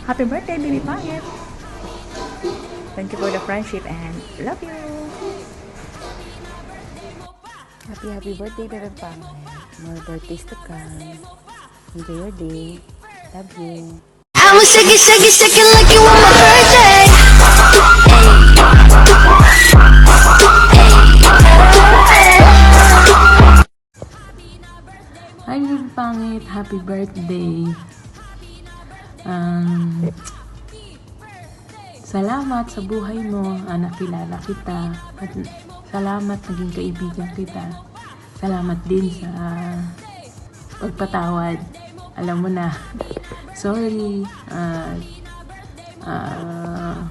Happy birthday, Baby Pangit! Thank you for the friendship and love you! Happy birthday, Bebe Pangit. More birthdays to come. Enjoy your day. Love you. I'ma shake it, shake it, shake it like you want my birthday. Hi, Bebe Pangit. Happy birthday. Salamat sa buhay mo. Nakilala kita. At salamat naging kaibigan kita. Salamat din sa pagpatawad. Alam mo na. Sorry.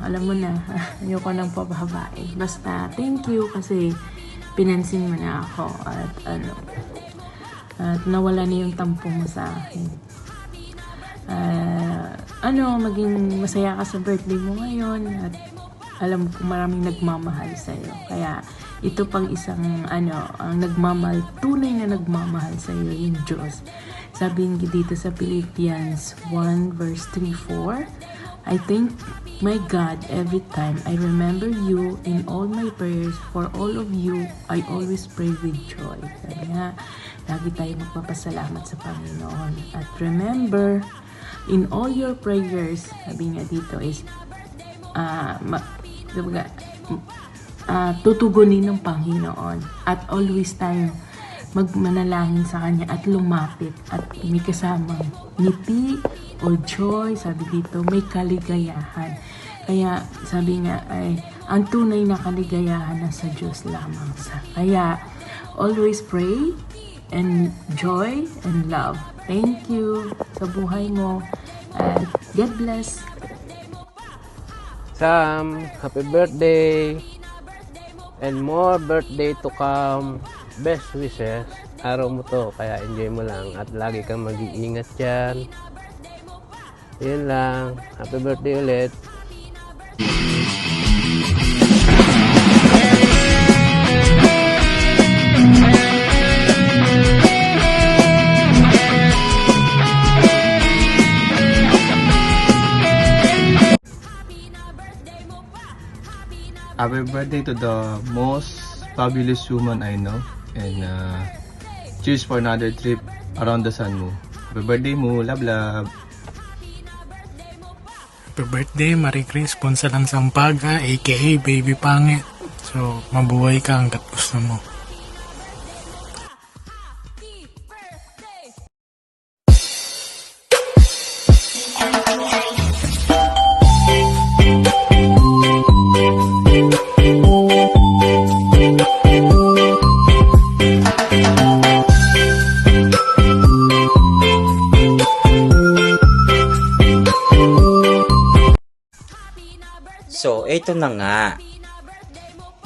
Alam mo na. Ayoko nang pababain. Basta, thank you kasi pinansin mo na ako. At nawala na yung tampo mo sa akin. Maging masaya ka sa birthday mo ngayon at alam ko maraming nagmamahal sa'yo. Kaya ito pang isang ang nagmamahal, tunay na nagmamahal sa'yo, yung Diyos. Sabi dito sa Philippians 1 verse 3-4, I thank my God every time I remember you in all my prayers. For all of you, I always pray with joy. Sabi nga, lagi tayo magpapasalamat sa Panginoon. At remember, in all your prayers, sabi nga dito is, tutugunin ng Panginoon. At always tayo magmanalangin sa Kanya at lumapit. At may kasamang ngiti o joy, sabi dito, may kaligayahan. Kaya sabi nga ay, ang tunay na kaligayahan na sa Diyos lamang. Kaya, always pray and joy and love. Thank you sa buhay mo. At God bless. Sam, happy birthday. And more birthday to come. Best wishes. Araw mo to, kaya enjoy mo lang. At lagi kang mag-iingat dyan. Yun lang. Happy birthday ulit. Happy birthday to the most fabulous woman I know, and cheers for another trip around the sun mo. Happy birthday mo, love love. Happy birthday, Marie Chris Ponsalang Sampaga, aka Baby Pangit. So, mabuhay ka hanggat gusto mo. So, ito na nga.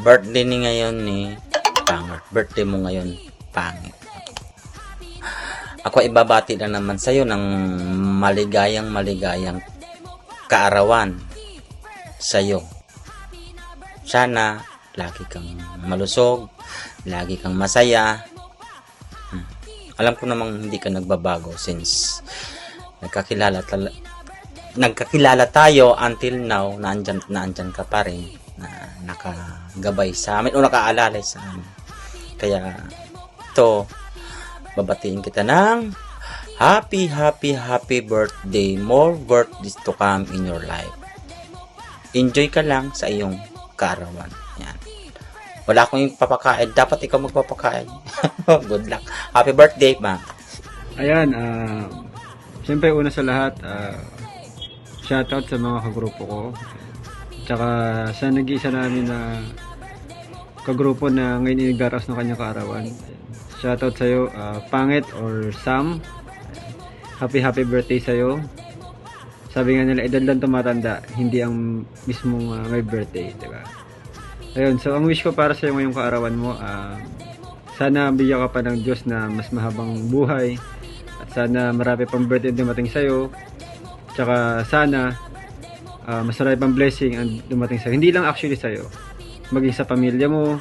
Birthday ni ngayon ni Pangit. Birthday mo ngayon, Pangit. Ako ibabati lang naman sa'yo ng maligayang kaarawan sa'yo. Sana, lagi kang malusog, lagi kang masaya. Alam ko namang hindi ka nagbabago since nagkakilala tayo until now, naandyan ka pa rin, na nakagabay sa amin o nakaalalay sa amin. Kaya ito, babatiin kita ng happy birthday. More birthdays to come in your life. Enjoy ka lang sa iyong kaarawan. Yan. Wala akong papakain, dapat ikaw magpapakain. Good luck. Happy birthday, ma. Ayan, siyempre una sa lahat, shoutout sa mga kagrupo ko. Tsaka sa nag-iisa namin na kagrupo na ngayon inigdaras ng kanyang kaarawan. Shoutout sa'yo, Pangit or Sam. Happy birthday sa'yo. Sabi nga nila, edad lang tumatanda, hindi ang mismong may birthday, diba? Ayun, so ang wish ko para sa'yo ngayong kaarawan mo, sana bigyan ka pa ng Diyos na mas mahabang buhay. At sana marami pang birthday dumating sa'yo. Tsaka sana masarap pang blessing ang dumating sa'yo. Hindi lang actually sa'yo, maging sa pamilya mo.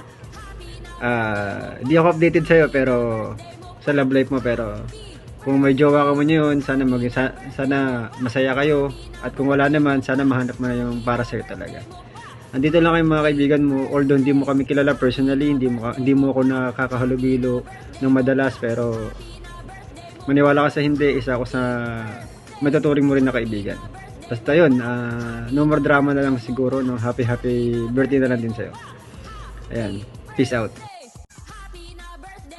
Di ako updated sa'yo pero sa love life mo, pero Kung may jowa ka mo yun, sana masaya kayo. At kung wala naman, sana mahanap mo na yung para sa'yo talaga. Andito lang kayo mga kaibigan mo, although hindi mo kami kilala personally, hindi mo ako nakakahalubilo ng madalas, pero maniwala ka sa hindi, isa ako sa matuturing mo rin na kaibigan. Basta yun, no more drama na lang siguro, no? Happy birthday na lang din sa'yo. Ayan, peace out.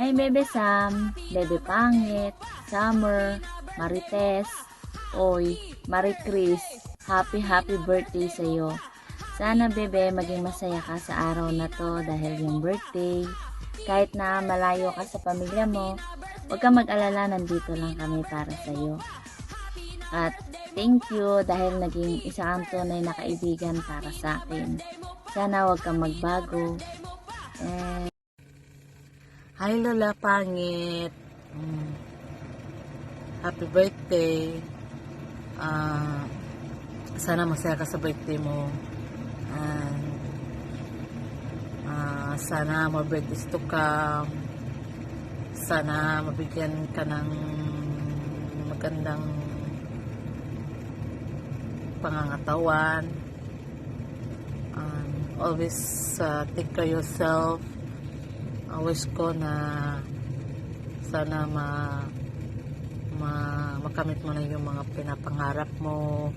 Hi Bebe Sam, Bebe Pangit, Summer, Marites, Oy, Marie Chris, happy birthday sa'yo. Sana Bebe maging masaya ka sa araw na to dahil yung birthday. Kahit na malayo ka sa pamilya mo, huwag kang mag-alala, nandito lang kami para sa'yo. At thank you dahil naging isa kang tunay na kaibigan para sa akin. Sana huwag kang magbago. Hi Lola Pangit. Happy birthday. Sana masaya ka sa birthday mo. Sana more birthdays to come. Sana mabigyan ka ng magandang pangangatawan. Always take care of yourself. Wish ko na sana makamit mo na yung mga pinapangarap mo,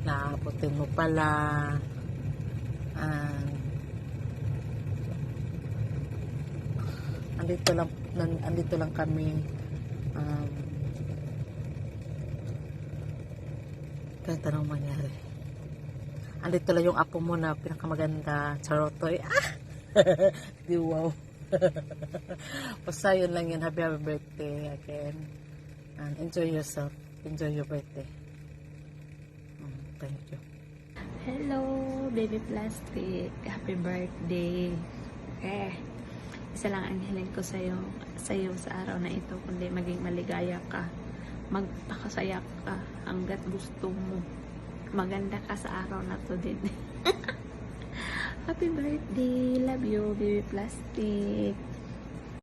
naabutin mo pala. Andito lang kami kahit anong mangyari. Andito lang yung apo mo na pinakamaganda, Charotoy. Di wow. Basta yun lang yun. Happy birthday again. And enjoy yourself. Enjoy your birthday. Thank you. Hello, Baby Plastic. Happy birthday. Isa lang ang hiling ko sa'yo sa araw na ito, kundi maging maligaya ka. Magpakasaya ka hanggat gusto mo. Maganda ka sa araw na to din. Happy birthday. Love you, Baby Plastic.